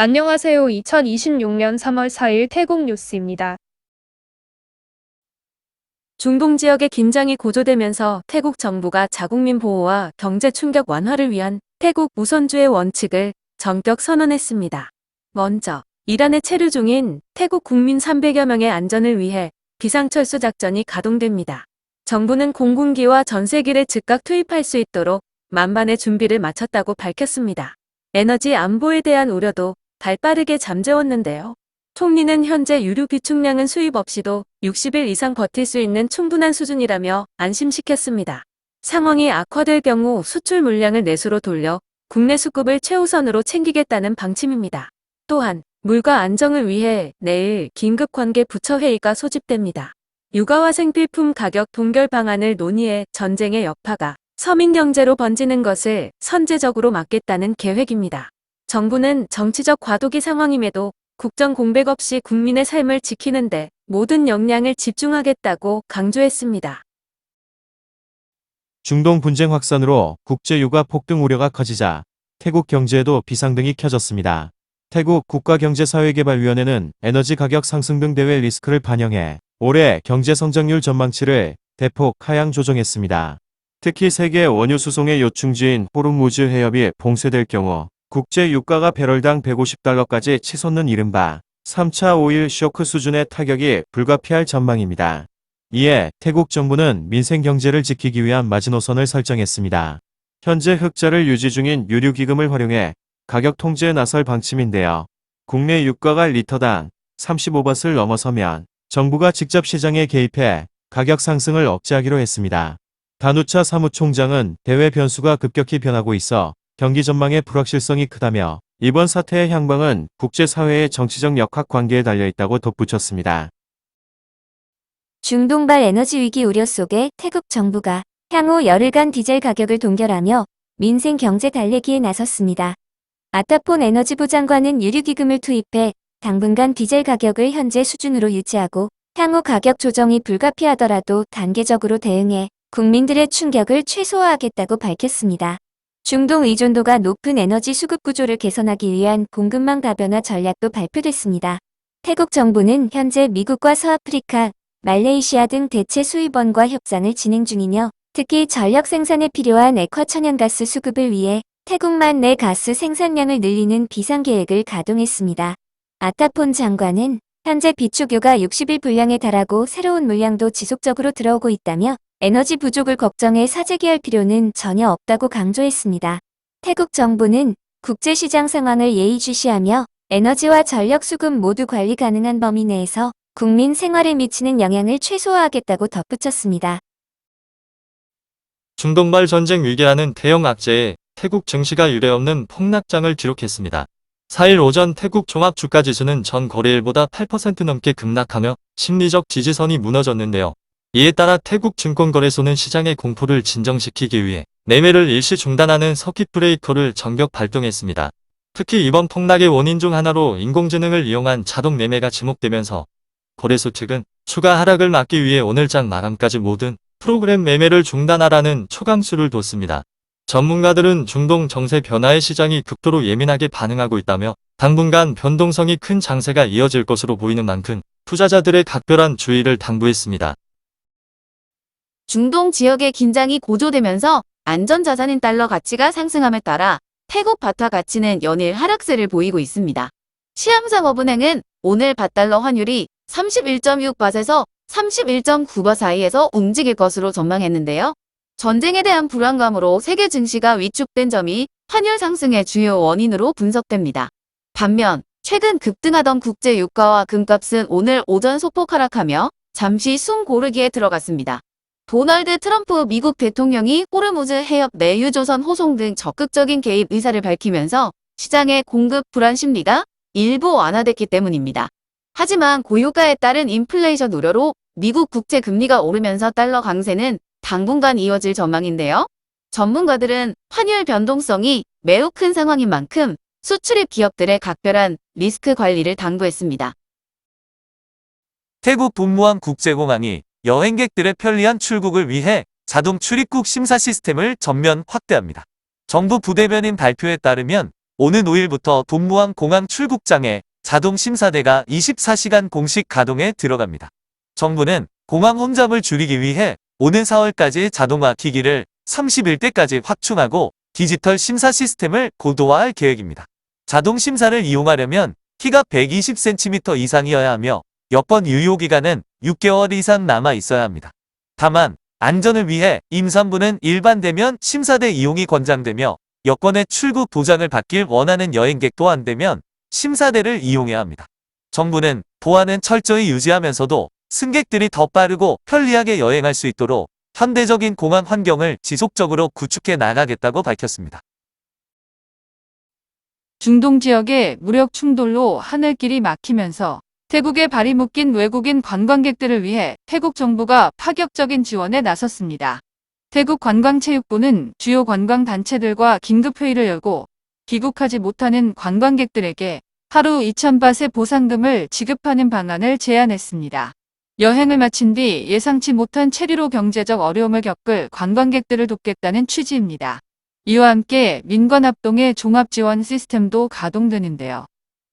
안녕하세요. 2026년 3월 4일 태국 뉴스입니다. 중동 지역의 긴장이 고조되면서 태국 정부가 자국민 보호와 경제 충격 완화를 위한 태국 우선주의 원칙을 전격 선언했습니다. 먼저 이란에 체류 중인 태국 국민 300여 명의 안전을 위해 비상철수 작전이 가동됩니다. 정부는 공군기와 전세기를 즉각 투입할 수 있도록 만반의 준비를 마쳤다고 밝혔습니다. 에너지 안보에 대한 우려도 발빠르게 잠재웠는데요. 총리는 현재 유류 비축량은 수입 없이도 60일 이상 버틸 수 있는 충분한 수준이라며 안심시켰습니다. 상황이 악화될 경우 수출 물량을 내수로 돌려 국내 수급을 최우선으로 챙기겠다는 방침입니다. 또한 물가 안정을 위해 내일 긴급관계 부처회의가 소집됩니다. 육아와 생필품 가격 동결 방안을 논의해 전쟁의 여파가 서민 경제로 번지는 것을 선제적으로 막겠다는 계획입니다. 정부는 정치적 과도기 상황임에도 국정 공백 없이 국민의 삶을 지키는 데 모든 역량을 집중하겠다고 강조했습니다. 중동 분쟁 확산으로 국제 유가 폭등 우려가 커지자 태국 경제에도 비상등이 켜졌습니다. 태국 국가경제사회개발위원회는 에너지 가격 상승 등 대외 리스크를 반영해 올해 경제 성장률 전망치를 대폭 하향 조정했습니다. 특히 세계 원유 수송의 요충지인 호르무즈 해협이 봉쇄될 경우 국제 유가가 배럴당 150달러까지 치솟는 이른바 3차 오일 쇼크 수준의 타격이 불가피할 전망입니다. 이에 태국 정부는 민생 경제를 지키기 위한 마지노선을 설정했습니다. 현재 흑자를 유지 중인 유류기금을 활용해 가격 통제에 나설 방침인데요. 국내 유가가 리터당 35바트를 넘어서면 정부가 직접 시장에 개입해 가격 상승을 억제하기로 했습니다. 다누차 사무총장은 대외 변수가 급격히 변하고 있어 경기 전망의 불확실성이 크다며 이번 사태의 향방은 국제사회의 정치적 역학 관계에 달려있다고 덧붙였습니다. 중동발 에너지 위기 우려 속에 태국 정부가 향후 열흘간 디젤 가격을 동결하며 민생 경제 달래기에 나섰습니다. 아타폰 에너지부 장관은 유류기금을 투입해 당분간 디젤 가격을 현재 수준으로 유지하고 향후 가격 조정이 불가피하더라도 단계적으로 대응해 국민들의 충격을 최소화하겠다고 밝혔습니다. 중동 의존도가 높은 에너지 수급 구조를 개선하기 위한 공급망 다변화 전략도 발표됐습니다. 태국 정부는 현재 미국과 서아프리카, 말레이시아 등 대체 수입원과 협상을 진행 중이며 특히 전력 생산에 필요한 액화천연가스 수급을 위해 태국만 내 가스 생산량을 늘리는 비상계획을 가동했습니다. 아타폰 장관은 현재 비축유가 60일 분량에 달하고 새로운 물량도 지속적으로 들어오고 있다며 에너지 부족을 걱정해 사재기할 필요는 전혀 없다고 강조했습니다. 태국 정부는 국제시장 상황을 예의주시하며 에너지와 전력 수급 모두 관리 가능한 범위 내에서 국민 생활에 미치는 영향을 최소화하겠다고 덧붙였습니다. 중동발 전쟁 위기라는 대형 악재에 태국 증시가 유례없는 폭락장을 기록했습니다. 4일 오전 태국 종합주가지수는 전 거래일보다 8% 넘게 급락하며 심리적 지지선이 무너졌는데요. 이에 따라 태국 증권거래소는 시장의 공포를 진정시키기 위해 매매를 일시 중단하는 서킷 브레이커를 전격 발동했습니다. 특히 이번 폭락의 원인 중 하나로 인공지능을 이용한 자동 매매가 지목되면서 거래소 측은 추가 하락을 막기 위해 오늘장 마감까지 모든 프로그램 매매를 중단하라는 초강수를 뒀습니다. 전문가들은 중동 정세 변화에 시장이 극도로 예민하게 반응하고 있다며 당분간 변동성이 큰 장세가 이어질 것으로 보이는 만큼 투자자들의 각별한 주의를 당부했습니다. 중동 지역의 긴장이 고조되면서 안전자산인 달러 가치가 상승함에 따라 태국 바타 가치는 연일 하락세를 보이고 있습니다. 시암상업은행은 오늘 밧달러 환율이 31.6바트에서 31.9바트 사이에서 움직일 것으로 전망했는데요. 전쟁에 대한 불안감으로 세계 증시가 위축된 점이 환율 상승의 주요 원인으로 분석됩니다. 반면 최근 급등하던 국제 유가와 금값은 오늘 오전 소폭 하락하며 잠시 숨 고르기에 들어갔습니다. 도널드 트럼프 미국 대통령이 호르무즈 해협 내 유조선 호송 등 적극적인 개입 의사를 밝히면서 시장의 공급 불안 심리가 일부 완화됐기 때문입니다. 하지만 고유가에 따른 인플레이션 우려로 미국 국채 금리가 오르면서 달러 강세는 당분간 이어질 전망인데요. 전문가들은 환율 변동성이 매우 큰 상황인 만큼 수출입 기업들의 각별한 리스크 관리를 당부했습니다. 태국 분무항 국제공항이 여행객들의 편리한 출국을 위해 자동 출입국 심사 시스템을 전면 확대합니다. 정부 부대변인 발표에 따르면 오는 5일부터 동무항 공항 출국장에 자동 심사대가 24시간 공식 가동에 들어갑니다. 정부는 공항 홈잡을 줄이기 위해 오는 4월까지 자동화 기기를 31대까지 확충하고 디지털 심사 시스템을 고도화할 계획입니다. 자동 심사를 이용하려면 키가 120cm 이상이어야 하며 여권 유효기간은 6개월 이상 남아 있어야 합니다. 다만 안전을 위해 임산부는 일반 대면 심사대 이용이 권장되며 여권의 출국 도장을 받길 원하는 여행객도 안 되면 심사대를 이용해야 합니다. 정부는 보안은 철저히 유지하면서도 승객들이 더 빠르고 편리하게 여행할 수 있도록 현대적인 공항 환경을 지속적으로 구축해 나가겠다고 밝혔습니다. 중동 지역의 무력 충돌로 하늘길이 막히면서 태국에 발이 묶인 외국인 관광객들을 위해 태국 정부가 파격적인 지원에 나섰습니다. 태국 관광체육부는 주요 관광단체들과 긴급회의를 열고 귀국하지 못하는 관광객들에게 하루 2,000바트의 보상금을 지급하는 방안을 제안했습니다. 여행을 마친 뒤 예상치 못한 체류로 경제적 어려움을 겪을 관광객들을 돕겠다는 취지입니다. 이와 함께 민관합동의 종합지원 시스템도 가동되는데요.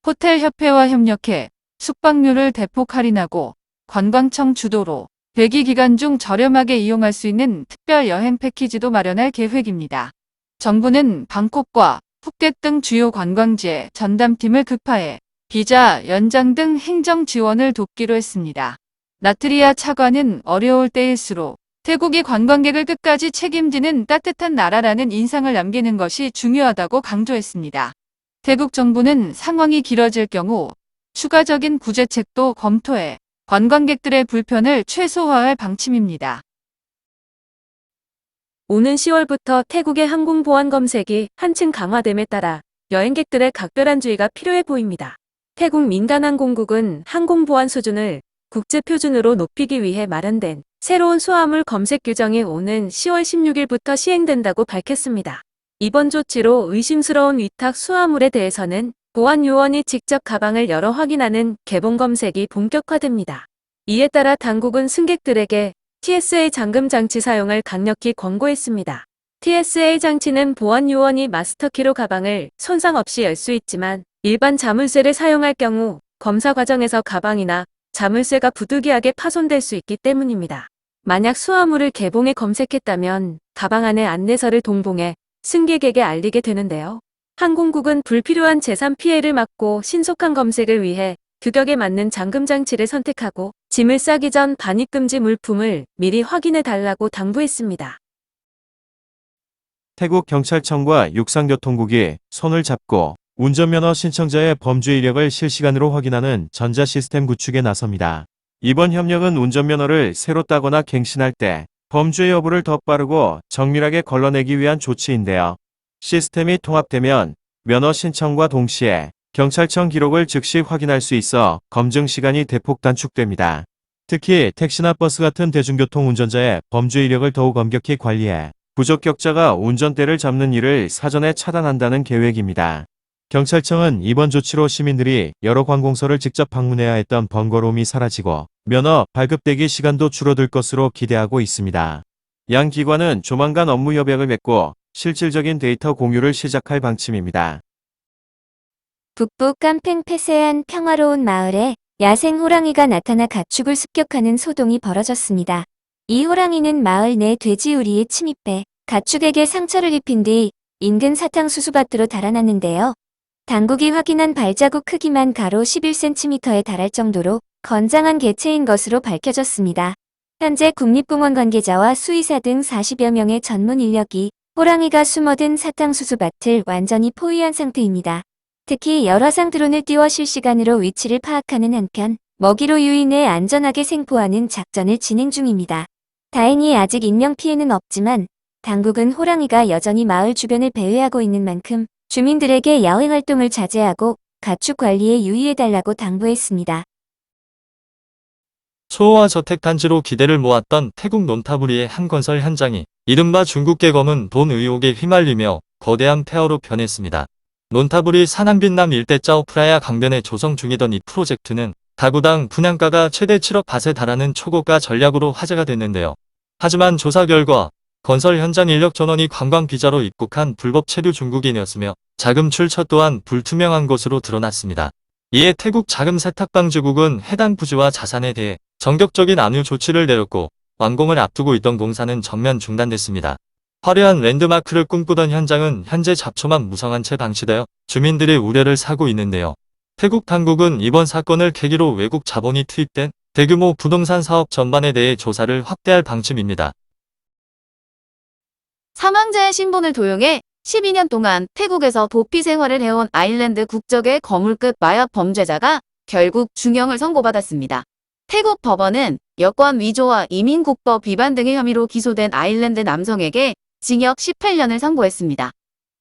호텔협회와 협력해 숙박료를 대폭 할인하고 관광청 주도로 대기 기간 중 저렴하게 이용할 수 있는 특별 여행 패키지도 마련할 계획입니다. 정부는 방콕과 푸켓 등 주요 관광지에 전담팀을 급파해 비자 연장 등 행정 지원을 돕기로 했습니다. 나트리아 차관은 어려울 때일수록 태국이 관광객을 끝까지 책임지는 따뜻한 나라라는 인상을 남기는 것이 중요하다고 강조했습니다. 태국 정부는 상황이 길어질 경우 추가적인 구제책도 검토해 관광객들의 불편을 최소화할 방침입니다. 오는 10월부터 태국의 항공보안 검색이 한층 강화됨에 따라 여행객들의 각별한 주의가 필요해 보입니다. 태국 민간항공국은 항공보안 수준을 국제표준으로 높이기 위해 마련된 새로운 수화물 검색 규정이 오는 10월 16일부터 시행된다고 밝혔습니다. 이번 조치로 의심스러운 위탁 수화물에 대해서는 보안 요원이 직접 가방을 열어 확인하는 개봉 검색이 본격화됩니다. 이에 따라 당국은 승객들에게 TSA 잠금 장치 사용을 강력히 권고했습니다. TSA 장치는 보안 요원이 마스터키로 가방을 손상 없이 열 수 있지만 일반 자물쇠를 사용할 경우 검사 과정에서 가방이나 자물쇠가 부득이하게 파손될 수 있기 때문입니다. 만약 수화물을 개봉해 검색했다면 가방 안에 안내서를 동봉해 승객에게 알리게 되는데요. 항공국은 불필요한 재산 피해를 막고 신속한 검색을 위해 규격에 맞는 잠금 장치를 선택하고 짐을 싸기 전 반입금지 물품을 미리 확인해 달라고 당부했습니다. 태국 경찰청과 육상교통국이 손을 잡고 운전면허 신청자의 범주 이력을 실시간으로 확인하는 전자 시스템 구축에 나섭니다. 이번 협력은 운전면허를 새로 따거나 갱신할 때 범주의 여부를 더 빠르고 정밀하게 걸러내기 위한 조치인데요. 시스템이 통합되면 면허 신청과 동시에 경찰청 기록을 즉시 확인할 수 있어 검증 시간이 대폭 단축됩니다. 특히 택시나 버스 같은 대중교통 운전자의 범주 이력을 더욱 엄격히 관리해 부적격자가 운전대를 잡는 일을 사전에 차단한다는 계획입니다. 경찰청은 이번 조치로 시민들이 여러 관공서를 직접 방문해야 했던 번거로움이 사라지고 면허 발급되기 시간도 줄어들 것으로 기대하고 있습니다. 양 기관은 조만간 업무 협약을 맺고 실질적인 데이터 공유를 시작할 방침입니다. 북부 깜팽 폐쇄한 평화로운 마을에 야생 호랑이가 나타나 가축을 습격하는 소동이 벌어졌습니다. 이 호랑이는 마을 내 돼지우리에 침입해 가축에게 상처를 입힌 뒤 인근 사탕수수밭으로 달아났는데요. 당국이 확인한 발자국 크기만 가로 11cm에 달할 정도로 건장한 개체인 것으로 밝혀졌습니다. 현재 국립공원 관계자와 수의사 등 40여 명의 전문 인력이 호랑이가 숨어든 사탕수수밭을 완전히 포위한 상태입니다. 특히 열화상 드론을 띄워 실시간으로 위치를 파악하는 한편 먹이로 유인해 안전하게 생포하는 작전을 진행 중입니다. 다행히 아직 인명피해는 없지만 당국은 호랑이가 여전히 마을 주변을 배회하고 있는 만큼 주민들에게 야외활동을 자제하고 가축 관리에 유의해달라고 당부했습니다. 초호화 저택단지로 기대를 모았던 태국 논타부리의 한 건설 현장이 이른바 중국계 검은 돈 의혹에 휘말리며 거대한 폐허로 변했습니다. 논타부리 산안빈남 일대 짜오프라야 강변에 조성 중이던 이 프로젝트는 가구당 분양가가 최대 7억 밭에 달하는 초고가 전략으로 화제가 됐는데요. 하지만 조사 결과 건설 현장 인력 전원이 관광 비자로 입국한 불법 체류 중국인이었으며 자금 출처 또한 불투명한 것으로 드러났습니다. 이에 태국 자금 세탁방지국은 해당 부지와 자산에 대해 전격적인 압류 조치를 내렸고 완공을 앞두고 있던 공사는 전면 중단됐습니다. 화려한 랜드마크를 꿈꾸던 현장은 현재 잡초만 무성한 채 방치되어 주민들의 우려를 사고 있는데요. 태국 당국은 이번 사건을 계기로 외국 자본이 투입된 대규모 부동산 사업 전반에 대해 조사를 확대할 방침입니다. 사망자의 신분을 도용해 12년 동안 태국에서 도피 생활을 해온 아일랜드 국적의 거물급 마약 범죄자가 결국 중형을 선고받았습니다. 태국 법원은 여권 위조와 이민국법 위반 등의 혐의로 기소된 아일랜드 남성에게 징역 18년을 선고했습니다.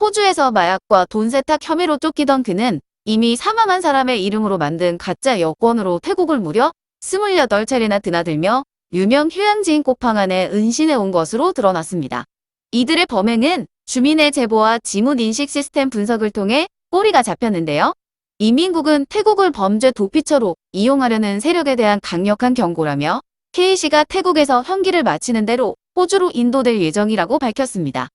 호주에서 마약과 돈 세탁 혐의로 쫓기던 그는 이미 사망한 사람의 이름으로 만든 가짜 여권으로 태국을 무려 28차례나 드나들며 유명 휴양지인 코팡안에 은신해 온 것으로 드러났습니다. 이들의 범행은 주민의 제보와 지문 인식 시스템 분석을 통해 꼬리가 잡혔는데요. 이민국은 태국을 범죄 도피처로 이용하려는 세력에 대한 강력한 경고라며 K씨가 태국에서 형기를 마치는 대로 호주로 인도될 예정이라고 밝혔습니다.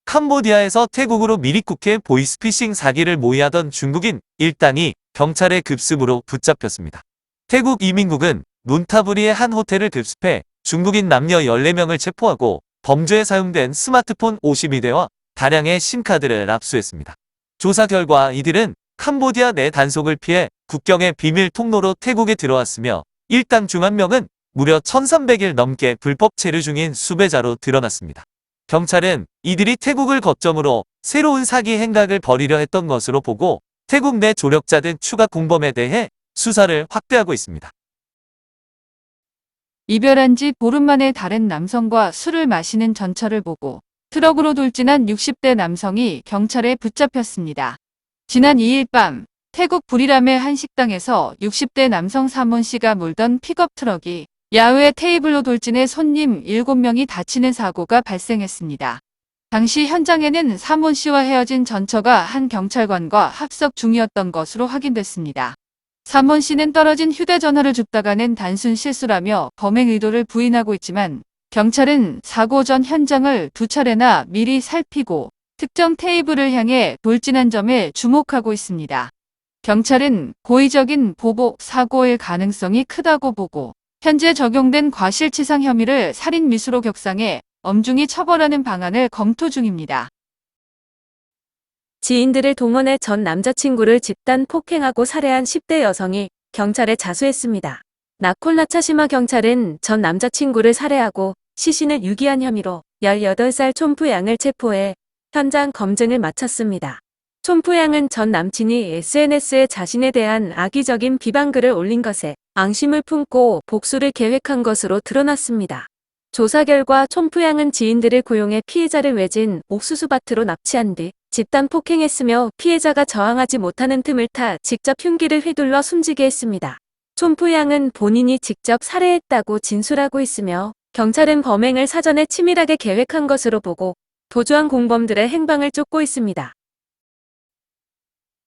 캄보디아에서 태국으로 미리국해 보이스피싱 사기를 모의하던 중국인 일당이 경찰의 급습으로 붙잡혔습니다. 태국 이민국은 눈타부리의 한 호텔을 급습해 중국인 남녀 14명을 체포하고 범죄에 사용된 스마트폰 52대와 다량의 심카드를 압수했습니다. 조사 결과 이들은 캄보디아 내 단속을 피해 국경의 비밀 통로로 태국에 들어왔으며 일당 중 한 명은 무려 1300일 넘게 불법 체류 중인 수배자로 드러났습니다. 경찰은 이들이 태국을 거점으로 새로운 사기 행각을 벌이려 했던 것으로 보고 태국 내 조력자 등 추가 공범에 대해 수사를 확대하고 있습니다. 이별한 지 보름 만에 다른 남성과 술을 마시는 전철을 보고 트럭으로 돌진한 60대 남성이 경찰에 붙잡혔습니다. 지난 2일 밤 태국 부리람의 한 식당에서 60대 남성 사몬 씨가 몰던 픽업 트럭이 야외 테이블로 돌진해 손님 7명이 다치는 사고가 발생했습니다. 당시 현장에는 사몬 씨와 헤어진 전처가 한 경찰관과 합석 중이었던 것으로 확인됐습니다. 사몬 씨는 떨어진 휴대전화를 줍다가 낸 단순 실수라며 범행 의도를 부인하고 있지만 경찰은 사고 전 현장을 2차례나 미리 살피고 특정 테이블을 향해 돌진한 점에 주목하고 있습니다. 경찰은 고의적인 보복 사고일 가능성이 크다고 보고 현재 적용된 과실치상 혐의를 살인미수로 격상해 엄중히 처벌하는 방안을 검토 중입니다. 지인들을 동원해 전 남자친구를 집단 폭행하고 살해한 10대 여성이 경찰에 자수했습니다. 나콜라차시마 경찰은 전 남자친구를 살해하고 시신을 유기한 혐의로 18살 촌프 양을 체포해 현장 검증을 마쳤습니다. 촌프 양은 전 남친이 SNS에 자신에 대한 악의적인 비방글을 올린 것에 앙심을 품고 복수를 계획한 것으로 드러났습니다. 조사 결과 촌프 양은 지인들을 고용해 피해자를 외진 옥수수밭으로 납치한 뒤 집단 폭행했으며 피해자가 저항하지 못하는 틈을 타 직접 흉기를 휘둘러 숨지게 했습니다. 촌프 양은 본인이 직접 살해했다고 진술하고 있으며 경찰은 범행을 사전에 치밀하게 계획한 것으로 보고 도주한 공범들의 행방을 쫓고 있습니다.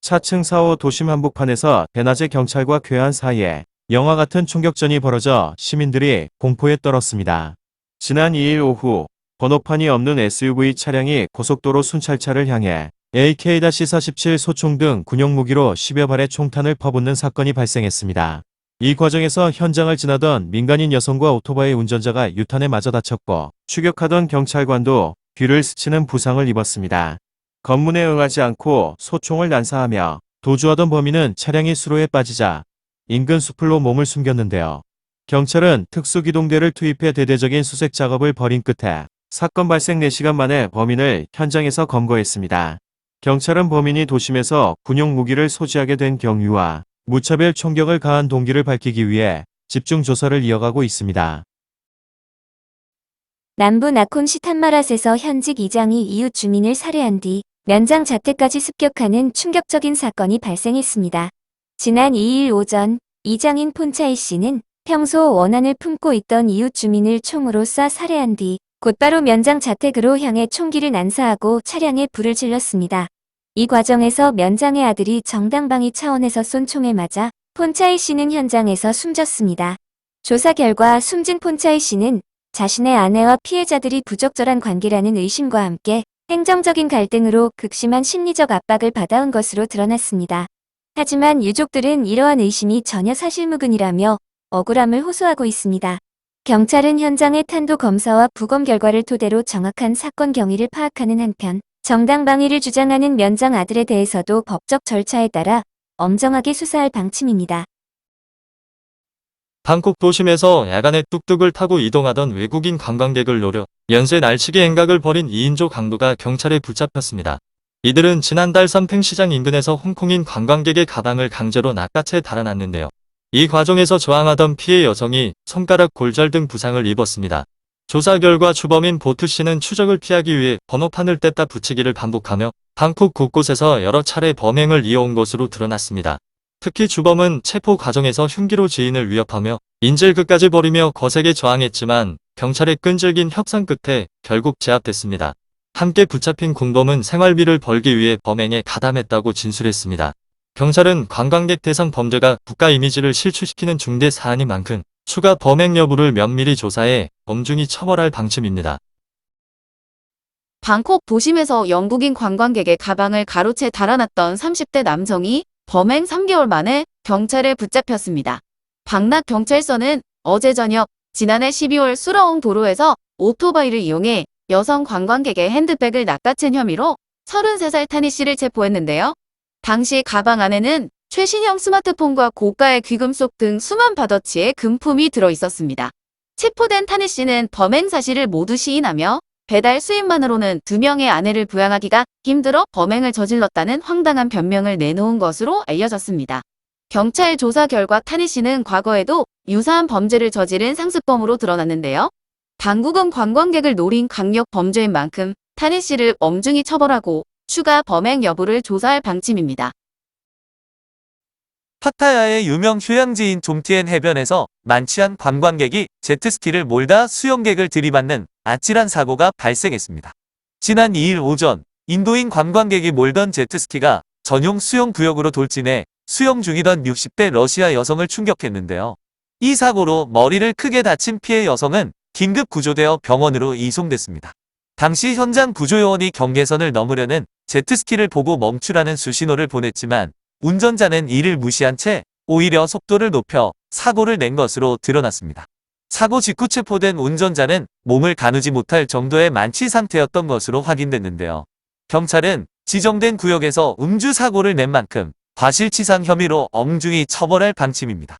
차층 4호 도심 한복판에서 대낮에 경찰과 괴한 사이에 영화 같은 충격전이 벌어져 시민들이 공포에 떨었습니다. 지난 2일 오후 번호판이 없는 SUV 차량이 고속도로 순찰차를 향해 AK-47 소총 등 군용 무기로 10여 발의 총탄을 퍼붓는 사건이 발생했습니다. 이 과정에서 현장을 지나던 민간인 여성과 오토바이 운전자가 유탄에 맞아 다쳤고 추격하던 경찰관도 뒤를 스치는 부상을 입었습니다. 검문에 응하지 않고 소총을 난사하며 도주하던 범인은 차량이 수로에 빠지자 인근 수풀로 몸을 숨겼는데요. 경찰은 특수기동대를 투입해 대대적인 수색 작업을 벌인 끝에 사건 발생 4시간 만에 범인을 현장에서 검거했습니다. 경찰은 범인이 도심에서 군용 무기를 소지하게 된 경위와 무차별 총격을 가한 동기를 밝히기 위해 집중 조사를 이어가고 있습니다. 남부 나콘시 탄마랏에서 현직 이장이 이웃 주민을 살해한 뒤 면장 자택까지 습격하는 충격적인 사건이 발생했습니다. 지난 2일 오전 이장인 폰차이 씨는 평소 원한을 품고 있던 이웃 주민을 총으로 쏴 살해한 뒤 곧바로 면장 자택으로 향해 총기를 난사하고 차량에 불을 질렀습니다. 이 과정에서 면장의 아들이 정당방위 차원에서 쏜 총에 맞아 폰차이 씨는 현장에서 숨졌습니다. 조사 결과 숨진 폰차이 씨는 자신의 아내와 피해자들이 부적절한 관계라는 의심과 함께 행정적인 갈등으로 극심한 심리적 압박을 받아온 것으로 드러났습니다. 하지만 유족들은 이러한 의심이 전혀 사실무근이라며 억울함을 호소하고 있습니다. 경찰은 현장의 탄도 검사와 부검 결과를 토대로 정확한 사건 경위를 파악하는 한편 정당방위를 주장하는 면장 아들에 대해서도 법적 절차에 따라 엄정하게 수사할 방침입니다. 방콕 도심에서 야간에 뚝뚝을 타고 이동하던 외국인 관광객을 노려 연쇄 날치기 행각을 벌인 2인조 강도가 경찰에 붙잡혔습니다. 이들은 지난달 선팽시장 인근에서 홍콩인 관광객의 가방을 강제로 낚아채 달아났는데요. 이 과정에서 저항하던 피해 여성이 손가락 골절 등 부상을 입었습니다. 조사 결과 주범인 보트 씨는 추적을 피하기 위해 번호판을 뗐다 붙이기를 반복하며 방콕 곳곳에서 여러 차례 범행을 이어온 것으로 드러났습니다. 특히 주범은 체포 과정에서 흉기로 지인을 위협하며 인질극까지 벌이며 거세게 저항했지만 경찰의 끈질긴 협상 끝에 결국 제압됐습니다. 함께 붙잡힌 공범은 생활비를 벌기 위해 범행에 가담했다고 진술했습니다. 경찰은 관광객 대상 범죄가 국가 이미지를 실추시키는 중대 사안인 만큼 추가 범행 여부를 면밀히 조사해 엄중히 처벌할 방침입니다. 방콕 도심에서 영국인 관광객의 가방을 가로채 달아났던 30대 남성이 범행 3개월 만에 경찰에 붙잡혔습니다. 방락 경찰서는 어제 저녁 지난해 12월 수러옹 도로에서 오토바이를 이용해 여성 관광객의 핸드백을 낚아챈 혐의로 33살 타니 씨를 체포했는데요. 당시 가방 안에는 최신형 스마트폰과 고가의 귀금속 등 수만 바더치의 금품이 들어 있었습니다. 체포된 타니 씨는 범행 사실을 모두 시인하며 배달 수입만으로는 2명의 아내를 부양하기가 힘들어 범행을 저질렀다는 황당한 변명을 내놓은 것으로 알려졌습니다. 경찰 조사 결과 타니 씨는 과거에도 유사한 범죄를 저지른 상습범으로 드러났는데요. 당국은 관광객을 노린 강력 범죄인 만큼 타니 씨를 엄중히 처벌하고 추가 범행 여부를 조사할 방침입니다. 파타야의 유명 휴양지인 좀티엔 해변에서 만취한 관광객이 제트스키를 몰다 수영객을 들이받는 아찔한 사고가 발생했습니다. 지난 2일 오전 인도인 관광객이 몰던 제트스키가 전용 수영 구역으로 돌진해 수영 중이던 60대 러시아 여성을 충격했는데요. 이 사고로 머리를 크게 다친 피해 여성은 긴급 구조되어 병원으로 이송됐습니다. 당시 현장 구조요원이 경계선을 넘으려는 제트스키를 보고 멈추라는 수신호를 보냈지만 운전자는 이를 무시한 채 오히려 속도를 높여 사고를 낸 것으로 드러났습니다. 사고 직후 체포된 운전자는 몸을 가누지 못할 정도의 만취 상태였던 것으로 확인됐는데요. 경찰은 지정된 구역에서 음주 사고를 낸 만큼 과실치상 혐의로 엄중히 처벌할 방침입니다.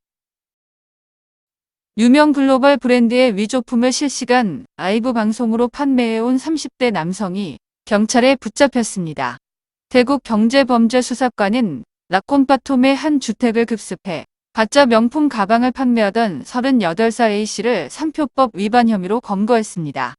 유명 글로벌 브랜드의 위조품을 실시간 라이브 방송으로 판매해온 30대 남성이 경찰에 붙잡혔습니다. 대국 경제범죄수사관은 라콘파톰의 한 주택을 급습해 가짜 명품 가방을 판매하던 38살 A씨를 상표법 위반 혐의로 검거했습니다.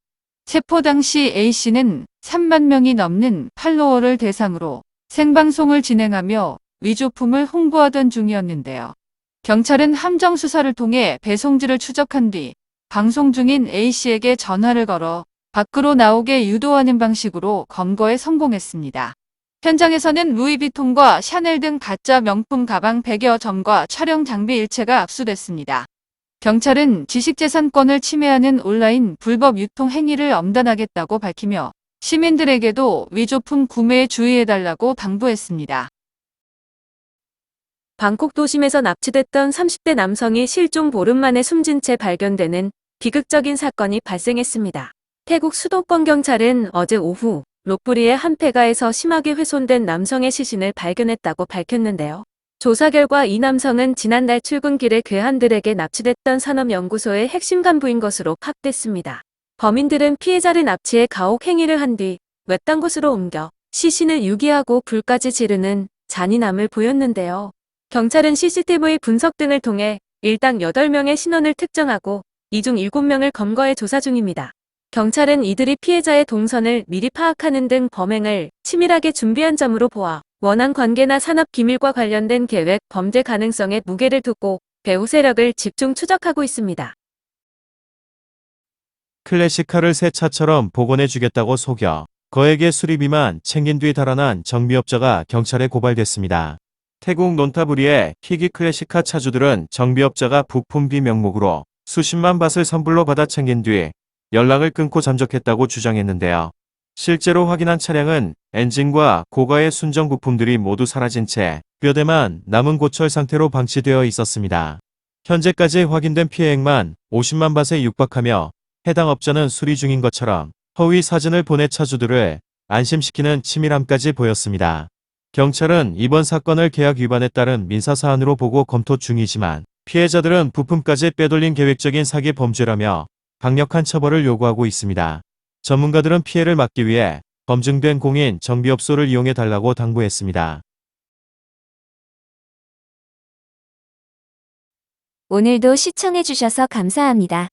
체포 당시 A씨는 3만 명이 넘는 팔로워를 대상으로 생방송을 진행하며 위조품을 홍보하던 중이었는데요. 경찰은 함정 수사를 통해 배송지를 추적한 뒤 방송 중인 A씨에게 전화를 걸어 밖으로 나오게 유도하는 방식으로 검거에 성공했습니다. 현장에서는 루이비통과 샤넬 등 가짜 명품 가방 100여 점과 촬영 장비 일체가 압수됐습니다. 경찰은 지식재산권을 침해하는 온라인 불법 유통 행위를 엄단하겠다고 밝히며 시민들에게도 위조품 구매에 주의해달라고 당부했습니다. 방콕 도심에서 납치됐던 30대 남성이 실종 보름 만에 숨진 채 발견되는 비극적인 사건이 발생했습니다. 태국 수도권 경찰은 어제 오후 록부리의 한 폐가에서 심하게 훼손된 남성의 시신을 발견했다고 밝혔는데요. 조사 결과 이 남성은 지난달 출근길에 괴한들에게 납치됐던 산업연구소의 핵심 간부인 것으로 파악됐습니다. 범인들은 피해자를 납치해 가혹 행위를 한 뒤 외딴 곳으로 옮겨 시신을 유기하고 불까지 지르는 잔인함을 보였는데요. 경찰은 CCTV 분석 등을 통해 일당 8명의 신원을 특정하고 이 중 7명을 검거해 조사 중입니다. 경찰은 이들이 피해자의 동선을 미리 파악하는 등 범행을 치밀하게 준비한 점으로 보아 원한 관계나 산업 기밀과 관련된 계획, 범죄 가능성에 무게를 두고 배후 세력을 집중 추적하고 있습니다. 클래식카를 새 차처럼 복원해주겠다고 속여 거액의 수리비만 챙긴 뒤 달아난 정비업자가 경찰에 고발됐습니다. 태국 논타부리의 희귀 클래식카 차주들은 정비업자가 부품비 명목으로 수십만 밭을 선불로 받아 챙긴 뒤 연락을 끊고 잠적했다고 주장했는데요. 실제로 확인한 차량은 엔진과 고가의 순정 부품들이 모두 사라진 채 뼈대만 남은 고철 상태로 방치되어 있었습니다. 현재까지 확인된 피해액만 50만 밭에 육박하며 해당 업자는 수리 중인 것처럼 허위 사진을 보내 차주들을 안심시키는 치밀함까지 보였습니다. 경찰은 이번 사건을 계약 위반에 따른 민사사안으로 보고 검토 중이지만 피해자들은 부품까지 빼돌린 계획적인 사기 범죄라며 강력한 처벌을 요구하고 있습니다. 전문가들은 피해를 막기 위해 검증된 공인 정비업소를 이용해 달라고 당부했습니다. 오늘도 시청해주셔서 감사합니다.